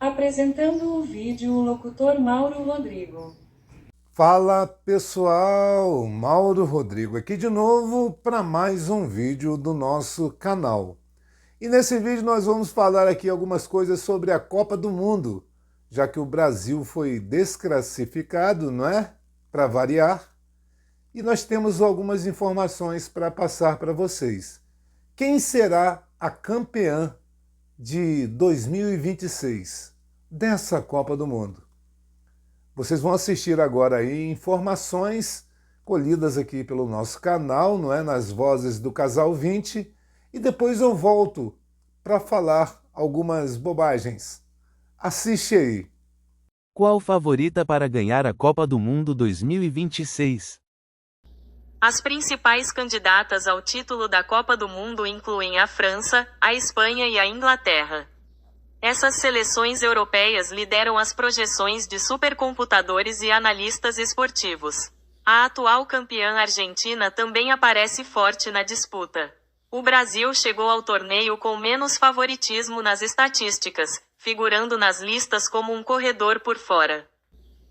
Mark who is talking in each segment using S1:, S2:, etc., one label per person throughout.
S1: Apresentando o vídeo o locutor Mauro Rodrigo.
S2: Fala pessoal, Mauro Rodrigo aqui de novo para mais um vídeo do nosso canal. E nesse vídeo nós vamos falar aqui algumas coisas sobre a Copa do Mundo, já que o Brasil foi desclassificado, não é? Para variar. E nós temos algumas informações para passar para vocês. Quem será a campeã de 2026 dessa Copa do Mundo? Vocês vão assistir agora aí informações colhidas aqui pelo nosso canal, não é? Nas vozes do Casal 20, e depois eu volto para falar algumas bobagens. Assiste aí.
S3: Qual favorita para ganhar a Copa do Mundo 2026?
S4: As principais candidatas ao título da Copa do Mundo incluem a França, a Espanha e a Inglaterra. Essas seleções europeias lideram as projeções de supercomputadores e analistas esportivos. A atual campeã argentina também aparece forte na disputa. O Brasil chegou ao torneio com menos favoritismo nas estatísticas, figurando nas listas como um corredor por fora.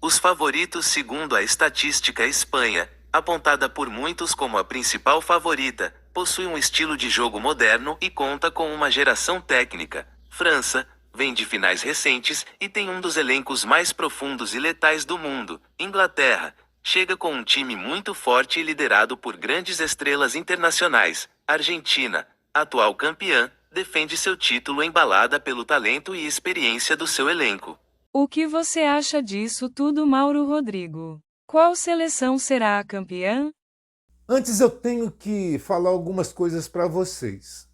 S3: Os favoritos segundo a estatística Espanha, apontada por muitos como a principal favorita, possui um estilo de jogo moderno e conta com uma geração técnica. França vem de finais recentes e tem um dos elencos mais profundos e letais do mundo. Inglaterra chega com um time muito forte e liderado por grandes estrelas internacionais. Argentina, atual campeã, defende seu título embalada pelo talento e experiência do seu elenco.
S5: O que você acha disso tudo, Mauro Rodrigo? Qual seleção será a campeã?
S2: Antes eu tenho que falar algumas coisas para vocês.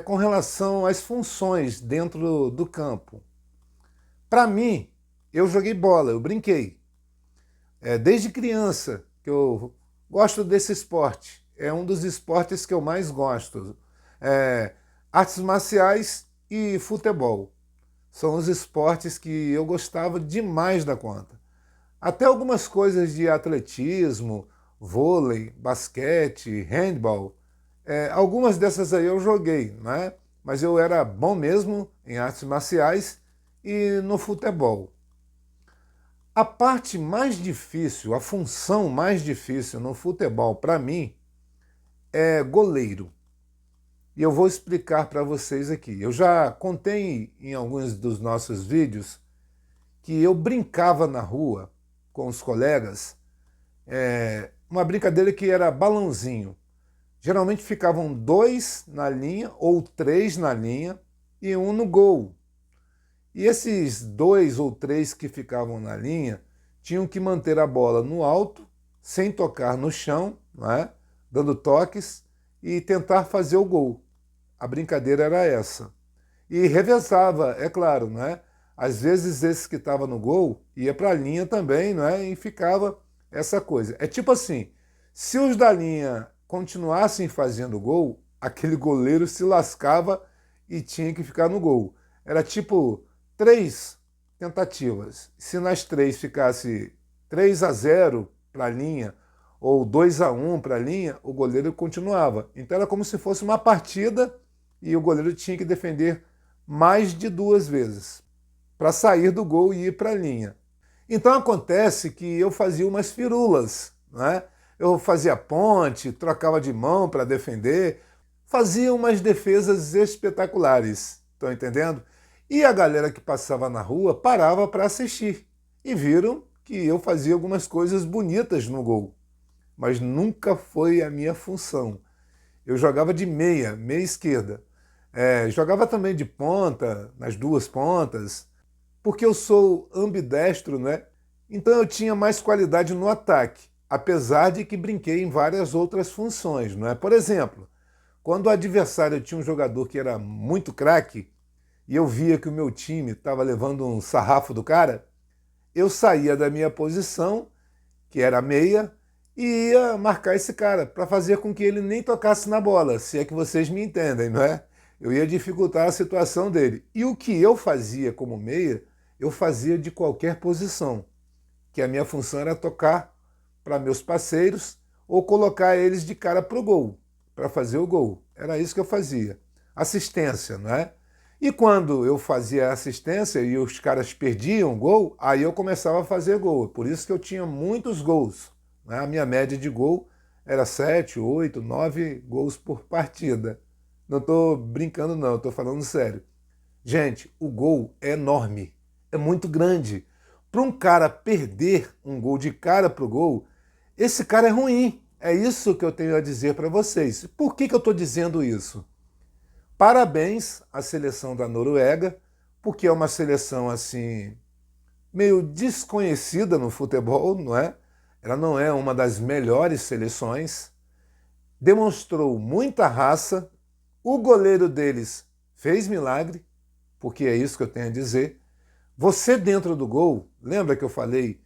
S2: Com relação às funções dentro do campo. Para mim, eu joguei bola, eu brinquei. Desde criança que eu gosto desse esporte. É um dos esportes que eu mais gosto. Artes marciais e futebol. São os esportes que eu gostava demais da conta. Até algumas coisas de atletismo, vôlei, basquete, handball. Algumas dessas aí eu joguei, né? Mas eu era bom mesmo em artes marciais e no futebol. A parte mais difícil, a função mais difícil no futebol para mim é goleiro. E eu vou explicar para vocês aqui. Eu já contei em alguns dos nossos vídeos que eu brincava na rua com os colegas, uma brincadeira que era balãozinho. Geralmente ficavam 2 na linha ou 3 na linha e um no gol. E esses 2 ou 3 que ficavam na linha tinham que manter a bola no alto, sem tocar no chão, não é? Dando toques e tentar fazer o gol. A brincadeira era essa. E revezava, é claro, não é? Às vezes esse que estava no gol ia para a linha também, não é? E ficava essa coisa. É tipo assim, se os da linha continuassem fazendo gol, aquele goleiro se lascava e tinha que ficar no gol. Era tipo 3 tentativas. Se nas 3 ficasse 3-0 para a linha ou 2-1 para a linha, o goleiro continuava. Então era como se fosse uma partida e o goleiro tinha que defender mais de 2 vezes para sair do gol e ir para a linha. Então acontece que eu fazia umas firulas, né? Eu fazia ponte, trocava de mão para defender, fazia umas defesas espetaculares, estão entendendo? E a galera que passava na rua parava para assistir e viram que eu fazia algumas coisas bonitas no gol, mas nunca foi a minha função. Eu jogava de meia esquerda, jogava também de ponta, nas 2 pontas, porque eu sou ambidestro, né? Então eu tinha mais qualidade no ataque, apesar de que brinquei em várias outras funções, não é? Por exemplo, quando o adversário tinha um jogador que era muito craque e eu via que o meu time estava levando um sarrafo do cara, eu saía da minha posição, que era meia, e ia marcar esse cara para fazer com que ele nem tocasse na bola, se é que vocês me entendem, não é? Eu ia dificultar a situação dele. E o que eu fazia como meia, eu fazia de qualquer posição, que a minha função era tocar para meus parceiros ou colocar eles de cara para o gol, para fazer o gol. Era isso que eu fazia. Assistência, não é? E quando eu fazia assistência e os caras perdiam gol, aí eu começava a fazer gol. Por isso que eu tinha muitos gols, né? A minha média de gol era 7, 8, 9 gols por partida. Não estou brincando não, estou falando sério. Gente, o gol é enorme, é muito grande. Para um cara perder um gol de cara pro gol, esse cara é ruim. É isso que eu tenho a dizer para vocês. Por que eu estou dizendo isso? Parabéns à seleção da Noruega, porque é uma seleção assim meio desconhecida no futebol, não é? Ela não é uma das melhores seleções. Demonstrou muita raça. O goleiro deles fez milagre, porque é isso que eu tenho a dizer. Você dentro do gol, lembra que eu falei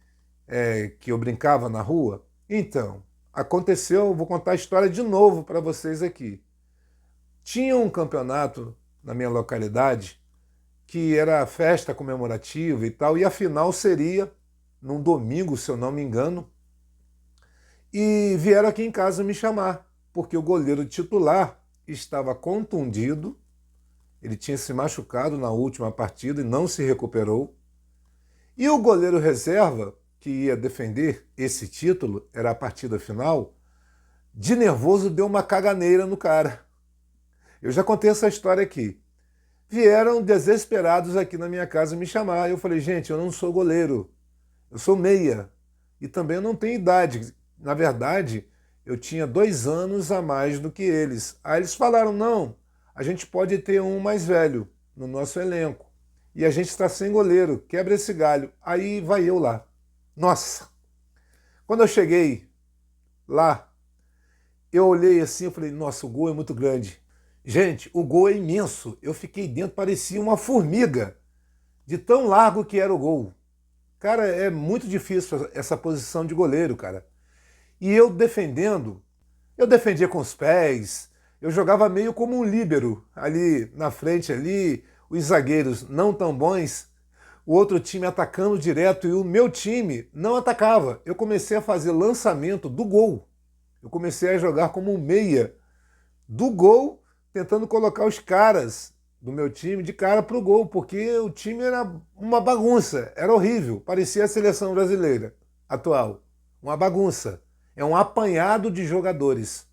S2: que eu brincava na rua? Então, aconteceu, eu vou contar a história de novo para vocês aqui. Tinha um campeonato na minha localidade que era festa comemorativa e tal, e a final seria num domingo, se eu não me engano, e vieram aqui em casa me chamar, porque o goleiro titular estava contundido, ele tinha se machucado na última partida e não se recuperou, e o goleiro reserva, que ia defender esse título, era a partida final, de nervoso deu uma caganeira no cara. Eu já contei essa história aqui. Vieram desesperados aqui na minha casa me chamar. Eu falei, gente, eu não sou goleiro, eu sou meia. E também eu não tenho idade. Na verdade, eu tinha 2 anos a mais do que eles. Aí eles falaram, não, a gente pode ter um mais velho no nosso elenco. E a gente está sem goleiro, quebra esse galho. Aí vai eu lá. Nossa! Quando eu cheguei lá, eu olhei assim, eu falei, nossa, o gol é muito grande. Gente, o gol é imenso. Eu fiquei dentro, parecia uma formiga, de tão largo que era o gol. Cara, é muito difícil essa posição de goleiro, cara. E eu defendendo, eu defendia com os pés, eu jogava meio como um líbero, ali na frente, ali, os zagueiros não tão bons, o outro time atacando direto e o meu time não atacava. Eu comecei a fazer lançamento do gol. Eu comecei a jogar como um meia do gol, tentando colocar os caras do meu time de cara pro gol, porque o time era uma bagunça, era horrível, parecia a seleção brasileira atual, uma bagunça, é um apanhado de jogadores.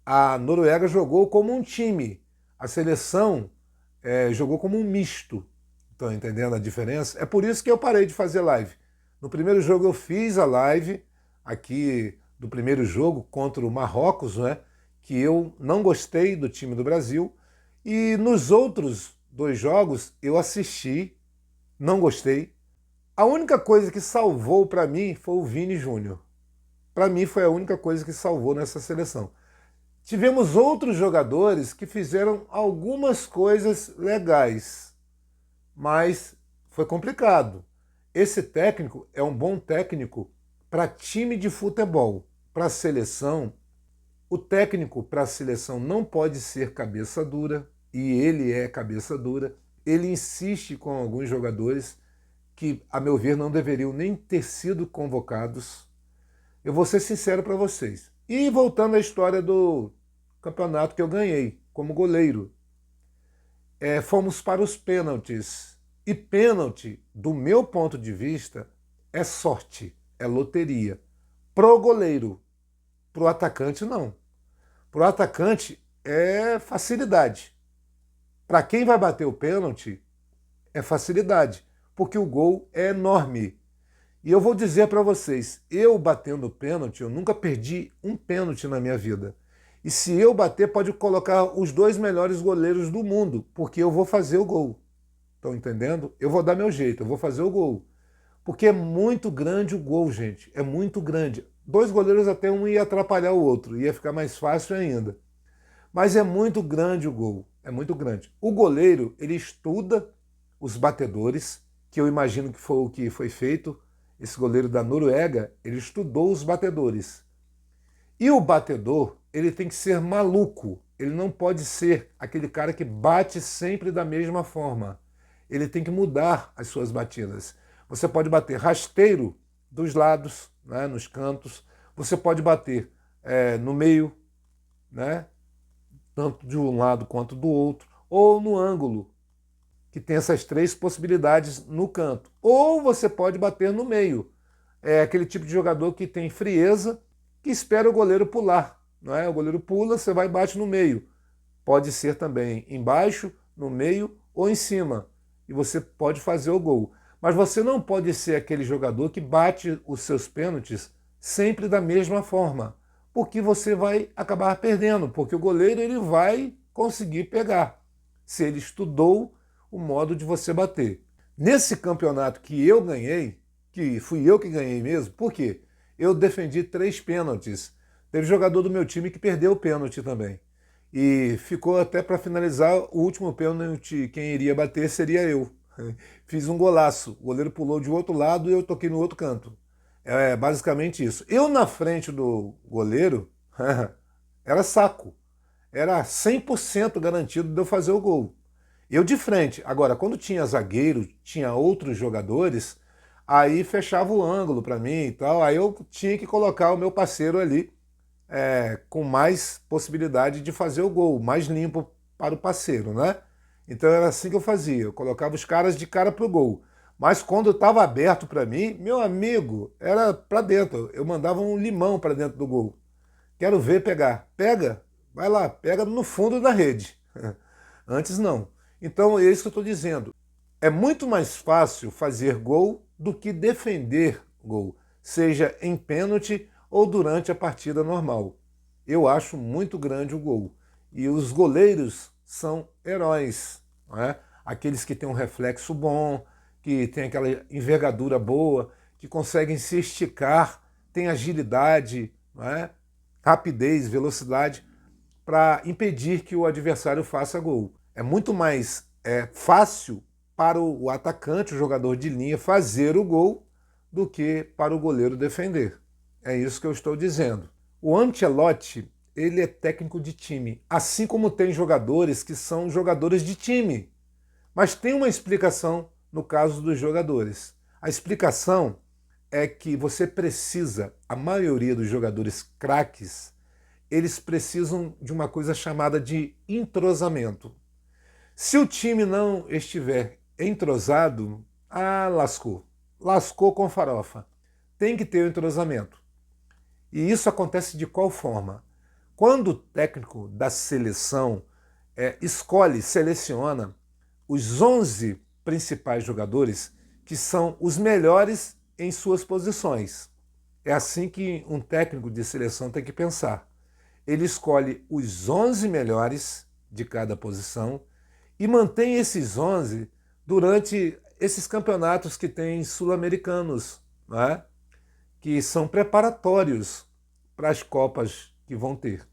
S2: A Noruega jogou como um time, a seleção jogou como um misto. Estão entendendo a diferença? É por isso que eu parei de fazer live. No primeiro jogo eu fiz a live aqui do primeiro jogo contra o Marrocos, né? Que eu não gostei do time do Brasil, e nos outros 2 jogos eu assisti, não gostei. A única coisa que salvou para mim foi o Vini Júnior. Para mim foi a única coisa que salvou nessa seleção. Tivemos outros jogadores que fizeram algumas coisas legais, mas foi complicado. Esse técnico é um bom técnico para time de futebol, para seleção. O técnico para a seleção não pode ser cabeça dura, e ele é cabeça dura. Ele insiste com alguns jogadores que, a meu ver, não deveriam nem ter sido convocados. Eu vou ser sincero para vocês. E voltando à história do campeonato que eu ganhei como goleiro, fomos para os pênaltis. E pênalti, do meu ponto de vista, é sorte, é loteria. Pro goleiro, pro atacante não. Pro atacante é facilidade. Para quem vai bater o pênalti, é facilidade, porque o gol é enorme. E eu vou dizer para vocês, eu batendo pênalti, eu nunca perdi um pênalti na minha vida. E se eu bater, pode colocar os 2 melhores goleiros do mundo, porque eu vou fazer o gol. Estão entendendo? Eu vou dar meu jeito, eu vou fazer o gol. Porque é muito grande o gol, gente. É muito grande. 2 goleiros até um ia atrapalhar o outro, ia ficar mais fácil ainda. Mas é muito grande o gol, é muito grande. O goleiro, ele estuda os batedores, que eu imagino que foi o que foi feito. Esse goleiro da Noruega, ele estudou os batedores. E o batedor, ele tem que ser maluco. Ele não pode ser aquele cara que bate sempre da mesma forma. Ele tem que mudar as suas batidas. Você pode bater rasteiro dos lados, né, nos cantos. Você pode bater no meio, né, tanto de um lado quanto do outro, ou no ângulo, que tem essas três possibilidades no canto. Ou você pode bater no meio. É aquele tipo de jogador que tem frieza, que espera o goleiro pular. Não é? O goleiro pula, você vai e bate no meio. Pode ser também embaixo, no meio ou em cima. E você pode fazer o gol. Mas você não pode ser aquele jogador que bate os seus pênaltis sempre da mesma forma, porque você vai acabar perdendo, porque o goleiro ele vai conseguir pegar, se ele estudou o modo de você bater. Nesse campeonato que eu ganhei, que fui eu que ganhei mesmo, por quê? Eu defendi 3 pênaltis. Teve jogador do meu time que perdeu o pênalti também. E ficou até para finalizar o último pênalti, quem iria bater seria eu. Fiz um golaço, o goleiro pulou de outro lado e eu toquei no outro canto. É basicamente isso. Eu na frente do goleiro era saco. Era 100% garantido de eu fazer o gol. Eu de frente. Agora, quando tinha zagueiro, tinha outros jogadores, aí fechava o ângulo para mim e tal. Aí eu tinha que colocar o meu parceiro ali com mais possibilidade de fazer o gol, mais limpo para o parceiro, né? Então era assim que eu fazia, eu colocava os caras de cara pro gol. Mas quando estava aberto para mim, meu amigo, era para dentro. Eu mandava um limão para dentro do gol. Quero ver pegar. Pega, vai lá, pega no fundo da rede. Antes não. Então é isso que eu estou dizendo. É muito mais fácil fazer gol do que defender gol, seja em pênalti ou durante a partida normal. Eu acho muito grande o gol. E os goleiros são heróis, não é? Aqueles que têm um reflexo bom, que têm aquela envergadura boa, que conseguem se esticar, têm agilidade, não é? Rapidez, velocidade, para impedir que o adversário faça gol. É muito mais fácil para o atacante, o jogador de linha, fazer o gol do que para o goleiro defender. É isso que eu estou dizendo. O Ancelotti, ele é técnico de time, assim como tem jogadores que são jogadores de time. Mas tem uma explicação no caso dos jogadores. A explicação é que você precisa, a maioria dos jogadores craques, eles precisam de uma coisa chamada de entrosamento. Se o time não estiver entrosado, lascou. Lascou com farofa. Tem que ter o entrosamento. E isso acontece de qual forma? Quando o técnico da seleção seleciona os 11 principais jogadores que são os melhores em suas posições. É assim que um técnico de seleção tem que pensar. Ele escolhe os 11 melhores de cada posição e mantém esses 11 durante esses campeonatos que tem sul-americanos, não é? Que são preparatórios para as Copas que vão ter.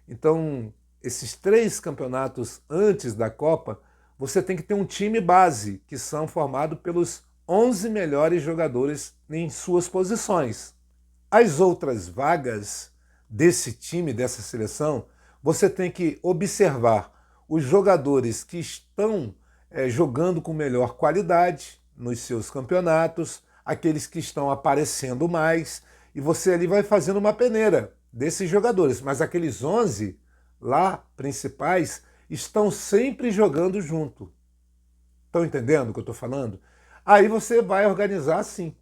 S2: Então, esses 3 campeonatos antes da Copa, você tem que ter um time base, que são formados pelos 11 melhores jogadores em suas posições. As outras vagas desse time, dessa seleção, você tem que observar os jogadores que estão jogando com melhor qualidade nos seus campeonatos, aqueles que estão aparecendo mais, e você ali vai fazendo uma peneira desses jogadores. Mas aqueles 11 lá, principais, estão sempre jogando junto. Estão entendendo o que eu estou falando? Aí você vai organizar assim.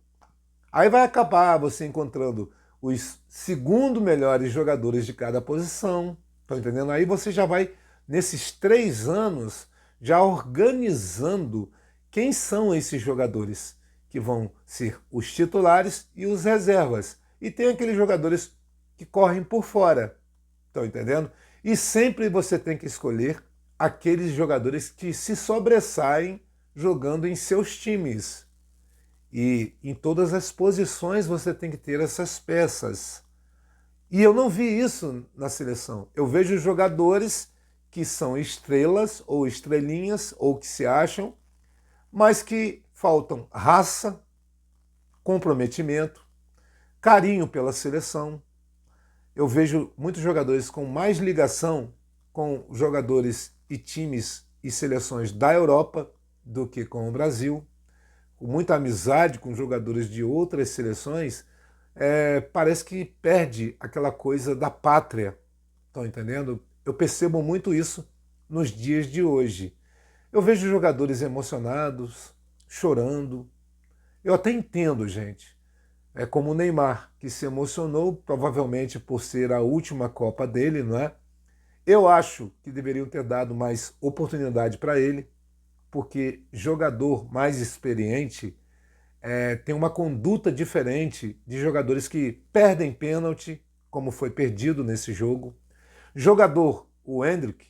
S2: Aí vai acabar você encontrando os segundo melhores jogadores de cada posição. Estão entendendo? Aí você já vai, nesses 3 anos, já organizando quem são esses jogadores que vão ser os titulares e os reservas. E tem aqueles jogadores que correm por fora. Estão entendendo? E sempre você tem que escolher aqueles jogadores que se sobressaem jogando em seus times. E em todas as posições você tem que ter essas peças. E eu não vi isso na seleção. Eu vejo jogadores que são estrelas ou estrelinhas ou que se acham, mas que faltam raça, comprometimento, carinho pela seleção. Eu vejo muitos jogadores com mais ligação com jogadores e times e seleções da Europa do que com o Brasil, com muita amizade com jogadores de outras seleções, parece que perde aquela coisa da pátria. Estão entendendo? Eu percebo muito isso nos dias de hoje. Eu vejo jogadores emocionados, chorando. Eu até entendo, gente. É como o Neymar, que se emocionou, provavelmente por ser a última Copa dele, não é? Eu acho que deveriam ter dado mais oportunidade para ele, porque jogador mais experiente tem uma conduta diferente de jogadores que perdem pênalti, como foi perdido nesse jogo. Jogador, o Endrick,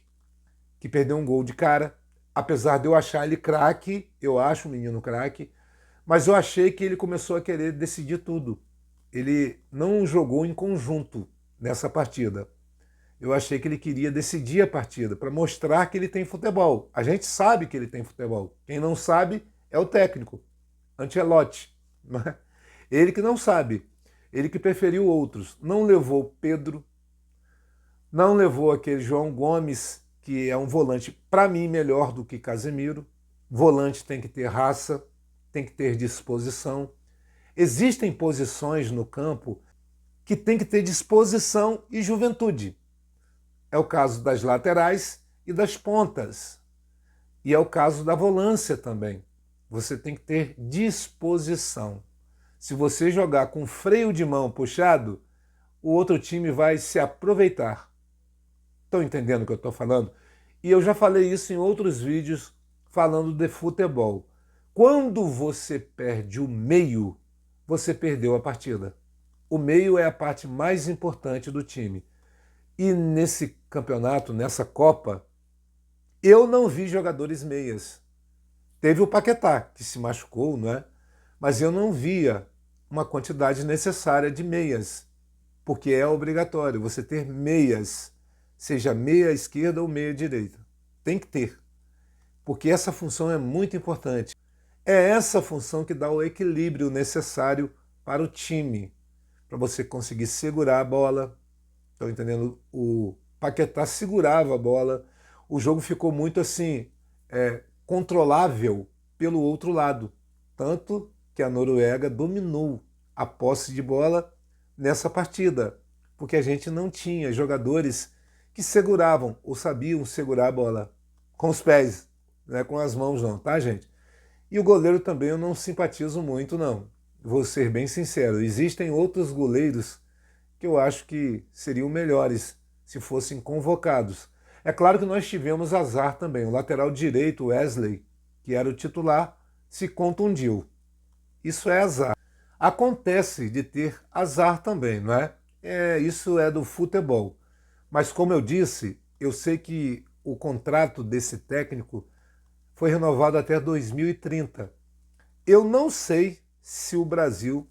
S2: que perdeu um gol de cara, apesar de eu achar ele craque, eu acho o menino craque, mas eu achei que ele começou a querer decidir tudo. Ele não jogou em conjunto nessa partida. Eu achei que ele queria decidir a partida para mostrar que ele tem futebol. A gente sabe que ele tem futebol. Quem não sabe é o técnico, Ancelotti. Não é? Ele que não sabe. Ele que preferiu outros. Não levou Pedro, não levou aquele João Gomes, que é um volante, para mim, melhor do que Casemiro. Volante tem que ter raça, tem que ter disposição. Existem posições no campo que tem que ter disposição e juventude. É o caso das laterais e das pontas. E é o caso da volância também. Você tem que ter disposição. Se você jogar com freio de mão puxado, o outro time vai se aproveitar. Estão entendendo o que eu estou falando? E eu já falei isso em outros vídeos falando de futebol. Quando você perde o meio, você perdeu a partida. O meio é a parte mais importante do time. E nesse campeonato, nessa Copa, eu não vi jogadores meias. Teve o Paquetá, que se machucou, não é? Mas eu não via uma quantidade necessária de meias, porque é obrigatório você ter meias, seja meia esquerda ou meia direita. Tem que ter, porque essa função é muito importante. É essa função que dá o equilíbrio necessário para o time, para você conseguir segurar a bola. Estão entendendo? O Paquetá segurava a bola, o jogo ficou muito assim, controlável pelo outro lado. Tanto que a Noruega dominou a posse de bola nessa partida, porque a gente não tinha jogadores que seguravam ou sabiam segurar a bola com os pés, não é com as mãos não, tá, gente? E o goleiro também eu não simpatizo muito, não. Vou ser bem sincero, existem outros goleiros que eu acho que seriam melhores se fossem convocados. É claro que nós tivemos azar também. O lateral direito, Wesley, que era o titular, se contundiu. Isso é azar. Acontece de ter azar também, não é? Isso é do futebol. Mas como eu disse, eu sei que o contrato desse técnico foi renovado até 2030. Eu não sei se o Brasil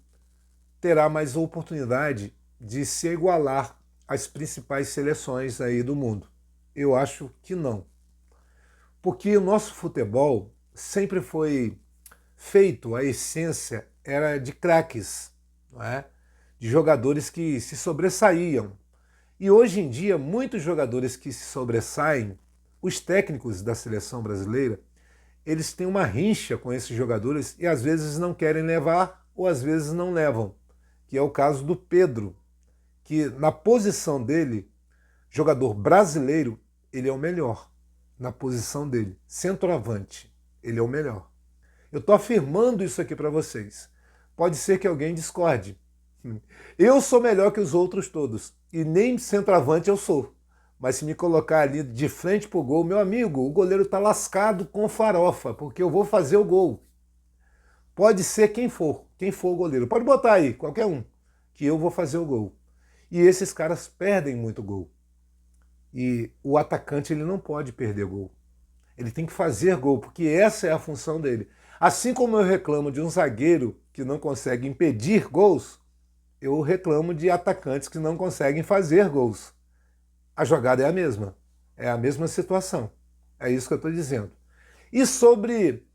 S2: terá mais oportunidade de se igualar às principais seleções aí do mundo. Eu acho que não. Porque o nosso futebol sempre foi feito, a essência era de craques, não é? De jogadores que se sobressaíam. E hoje em dia, muitos jogadores que se sobressaem, os técnicos da seleção brasileira, eles têm uma rincha com esses jogadores e às vezes não querem levar ou às vezes não levam, que é o caso do Pedro, que na posição dele, jogador brasileiro, ele é o melhor. Na posição dele, centroavante, ele é o melhor. Eu estou afirmando isso aqui para vocês. Pode ser que alguém discorde. Eu sou melhor que os outros todos, e nem centroavante eu sou. Mas se me colocar ali de frente para o gol, meu amigo, o goleiro está lascado com farofa, porque eu vou fazer o gol. Pode ser quem for o goleiro. Pode botar aí, qualquer um, que eu vou fazer o gol. E esses caras perdem muito gol. E o atacante ele não pode perder gol. Ele tem que fazer gol, porque essa é a função dele. Assim como eu reclamo de um zagueiro que não consegue impedir gols, eu reclamo de atacantes que não conseguem fazer gols. A jogada é a mesma situação. É isso que eu estou dizendo. E sobre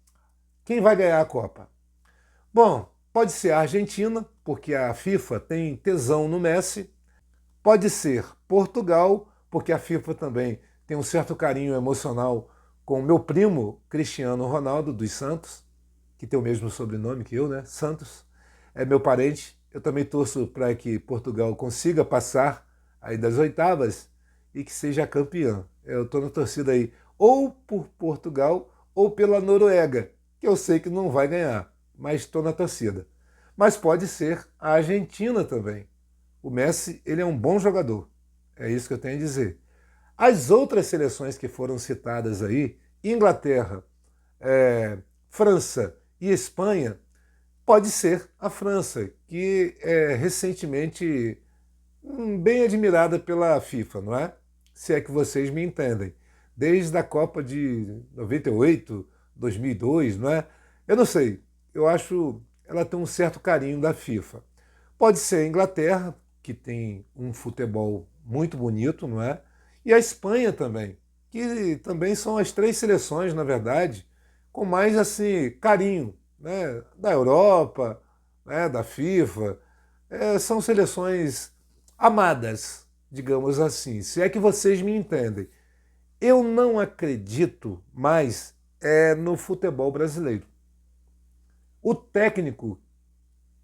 S2: quem vai ganhar a Copa? Bom, pode ser a Argentina, porque a FIFA tem tesão no Messi. Pode ser Portugal, porque a FIFA também tem um certo carinho emocional com o meu primo Cristiano Ronaldo dos Santos, que tem o mesmo sobrenome que eu, né? Santos. É meu parente. Eu também torço para que Portugal consiga passar aí das oitavas e que seja campeã. Eu estou na torcida aí ou por Portugal ou pela Noruega, que eu sei que não vai ganhar, mas estou na torcida. Mas pode ser a Argentina também. O Messi, ele é um bom jogador, é isso que eu tenho a dizer. As outras seleções que foram citadas aí, Inglaterra, França e Espanha, pode ser a França, que é recentemente bem admirada pela FIFA, não é? Se é que vocês me entendem. Desde a Copa de 98, 2002, não é? Eu não sei, eu acho ela tem um certo carinho da FIFA. Pode ser a Inglaterra, que tem um futebol muito bonito, não é? E a Espanha também, que também são as três seleções, na verdade, com mais assim carinho, né? Da Europa, né? Da FIFA. São seleções amadas, digamos assim, se é que vocês me entendem. Eu não acredito mais no futebol brasileiro. O técnico,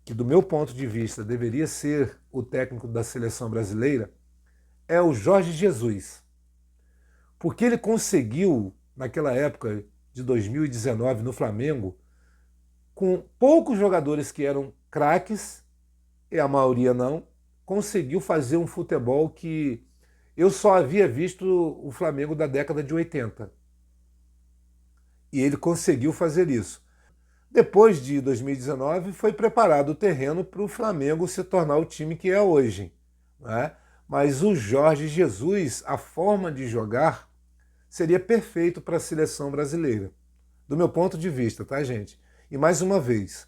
S2: que do meu ponto de vista deveria ser o técnico da seleção brasileira, é o Jorge Jesus. Porque ele conseguiu, naquela época de 2019, no Flamengo, com poucos jogadores que eram craques, e a maioria não, conseguiu fazer um futebol que eu só havia visto o Flamengo da década de 80. E ele conseguiu fazer isso. Depois de 2019, foi preparado o terreno para o Flamengo se tornar o time que é hoje, né? Mas o Jorge Jesus, a forma de jogar, seria perfeito para a seleção brasileira. Do meu ponto de vista, tá, gente? E mais uma vez,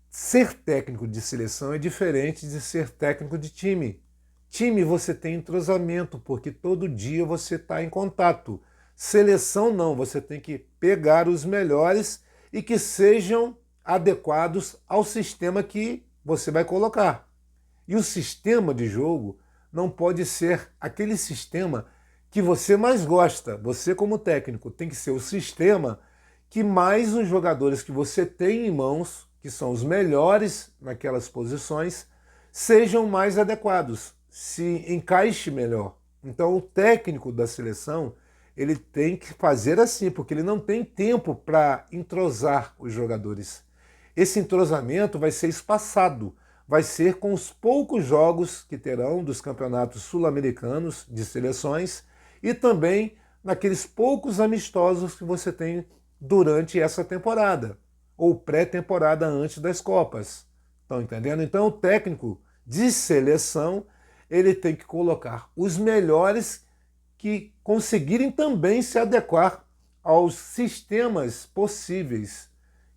S2: ser técnico de seleção é diferente de ser técnico de time. Time você tem entrosamento, porque todo dia você está em contato. Seleção não, você tem que pegar os melhores e que sejam adequados ao sistema que você vai colocar. E o sistema de jogo não pode ser aquele sistema que você mais gosta. Você, como técnico, tem que ser o sistema que mais os jogadores que você tem em mãos, que são os melhores naquelas posições, sejam mais adequados, se encaixe melhor. Então o técnico da seleção, ele tem que fazer assim, porque ele não tem tempo para entrosar os jogadores. Esse entrosamento vai ser espaçado, vai ser com os poucos jogos que terão dos campeonatos sul-americanos de seleções e também naqueles poucos amistosos que você tem durante essa temporada, ou pré-temporada antes das Copas. Estão entendendo? Então o técnico de seleção, ele tem que colocar os melhores que conseguirem também se adequar aos sistemas possíveis,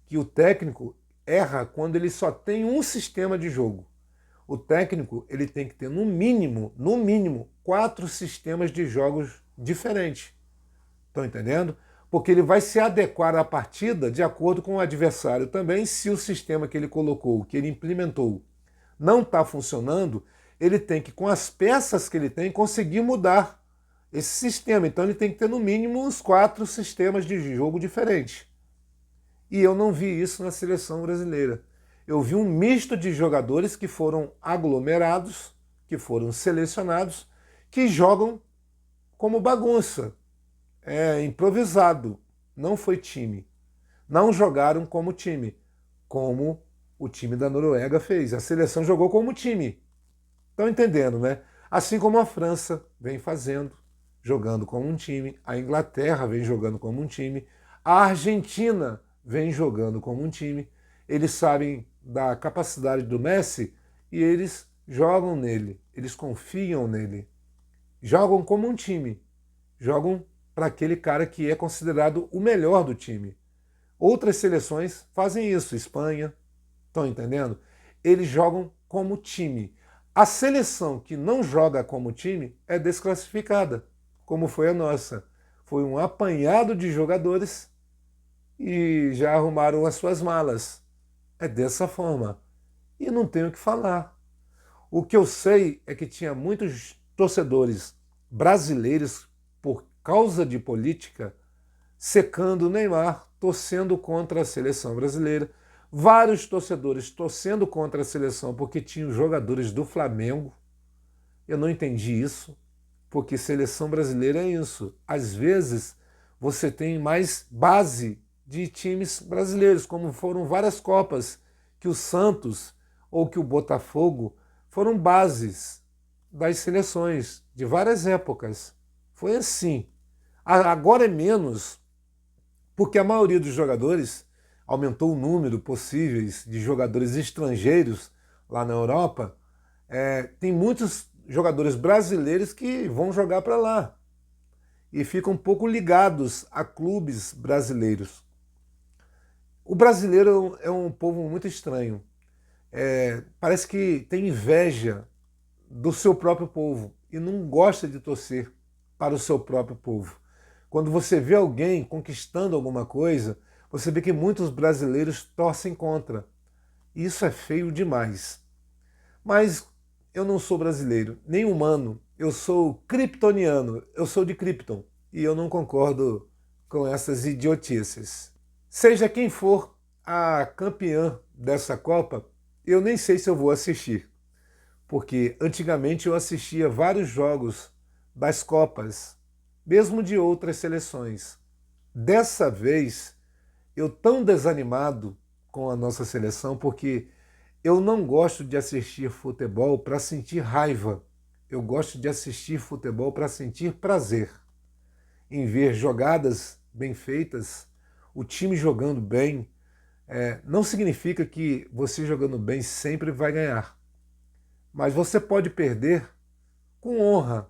S2: que o técnico erra quando ele só tem um sistema de jogo. O técnico, ele tem que ter no mínimo 4 sistemas de jogos diferentes. Estão entendendo? Porque ele vai se adequar à partida de acordo com o adversário também. Se o sistema que ele colocou, que ele implementou, não está funcionando, ele tem que, com as peças que ele tem, conseguir mudar esse sistema. Então ele tem que ter no mínimo uns 4 sistemas de jogo diferentes. E eu não vi isso na seleção brasileira. Eu vi um misto de jogadores que foram aglomerados, que foram selecionados, que jogam como bagunça. Improvisado. Não foi time. Não jogaram como time, como o time da Noruega fez. A seleção jogou como time. Estão entendendo, né? Assim como a França vem fazendo, jogando como um time, a Inglaterra vem jogando como um time, a Argentina vem jogando como um time. Eles sabem da capacidade do Messi e eles jogam nele, eles confiam nele. Jogam como um time, jogam para aquele cara que é considerado o melhor do time. Outras seleções fazem isso, Espanha, estão entendendo? Eles jogam como time. A seleção que não joga como time é desclassificada, como foi a nossa. Foi um apanhado de jogadores e já arrumaram as suas malas. É dessa forma. E não tenho o que falar. O que eu sei é que tinha muitos torcedores brasileiros, por causa de política, secando o Neymar, torcendo contra a seleção brasileira. Vários torcedores torcendo contra a seleção porque tinham jogadores do Flamengo. Eu não entendi isso, porque seleção brasileira é isso. Às vezes você tem mais base de times brasileiros, como foram várias Copas que o Santos ou que o Botafogo foram bases das seleções de várias épocas. Foi assim. Agora é menos, porque a maioria dos jogadores aumentou o número possíveis de jogadores estrangeiros lá na Europa. Tem muitos jogadores brasileiros que vão jogar para lá e ficam um pouco ligados a clubes brasileiros. O brasileiro é um povo muito estranho. Parece que tem inveja do seu próprio povo e não gosta de torcer para o seu próprio povo. Quando você vê alguém conquistando alguma coisa, você vê que muitos brasileiros torcem contra. E isso é feio demais. Mas eu não sou brasileiro, nem humano. Eu sou kryptoniano, eu sou de Krypton. E eu não concordo com essas idiotices. Seja quem for a campeã dessa Copa, eu nem sei se eu vou assistir. Porque antigamente eu assistia vários jogos das Copas, mesmo de outras seleções. Dessa vez, eu tão desanimado com a nossa seleção, porque eu não gosto de assistir futebol para sentir raiva. Eu gosto de assistir futebol para sentir prazer. Em ver jogadas bem feitas, o time jogando bem, não significa que você jogando bem sempre vai ganhar. Mas você pode perder com honra,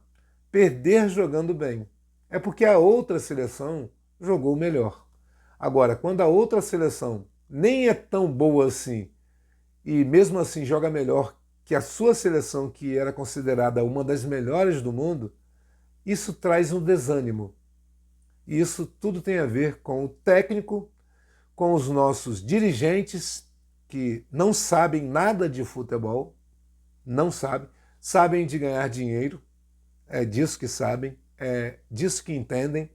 S2: perder jogando bem. É porque a outra seleção jogou melhor. Agora, quando a outra seleção nem é tão boa assim, e mesmo assim joga melhor que a sua seleção, que era considerada uma das melhores do mundo, isso traz um desânimo. E isso tudo tem a ver com o técnico, com os nossos dirigentes, que não sabem nada de futebol, não sabem de ganhar dinheiro, é disso que sabem, é disso que entendem.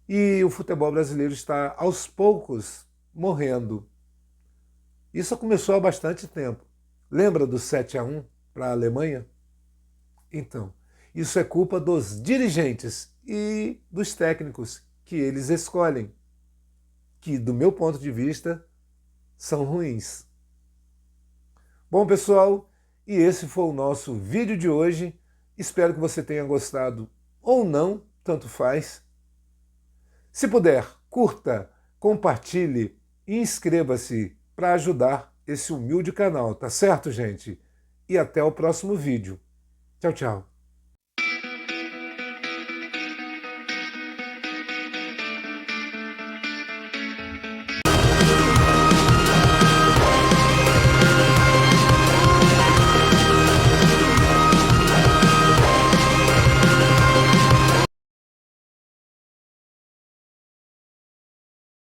S2: E o futebol brasileiro está aos poucos morrendo. Isso começou há bastante tempo. Lembra do 7-1 para a Alemanha? Então, isso é culpa dos dirigentes e dos técnicos que eles escolhem, que, do meu ponto de vista, são ruins. Bom, pessoal, e esse foi o nosso vídeo de hoje. Espero que você tenha gostado ou não, tanto faz. Se puder, curta, compartilhe e inscreva-se para ajudar esse humilde canal, tá certo, gente? E até o próximo vídeo. Tchau, tchau.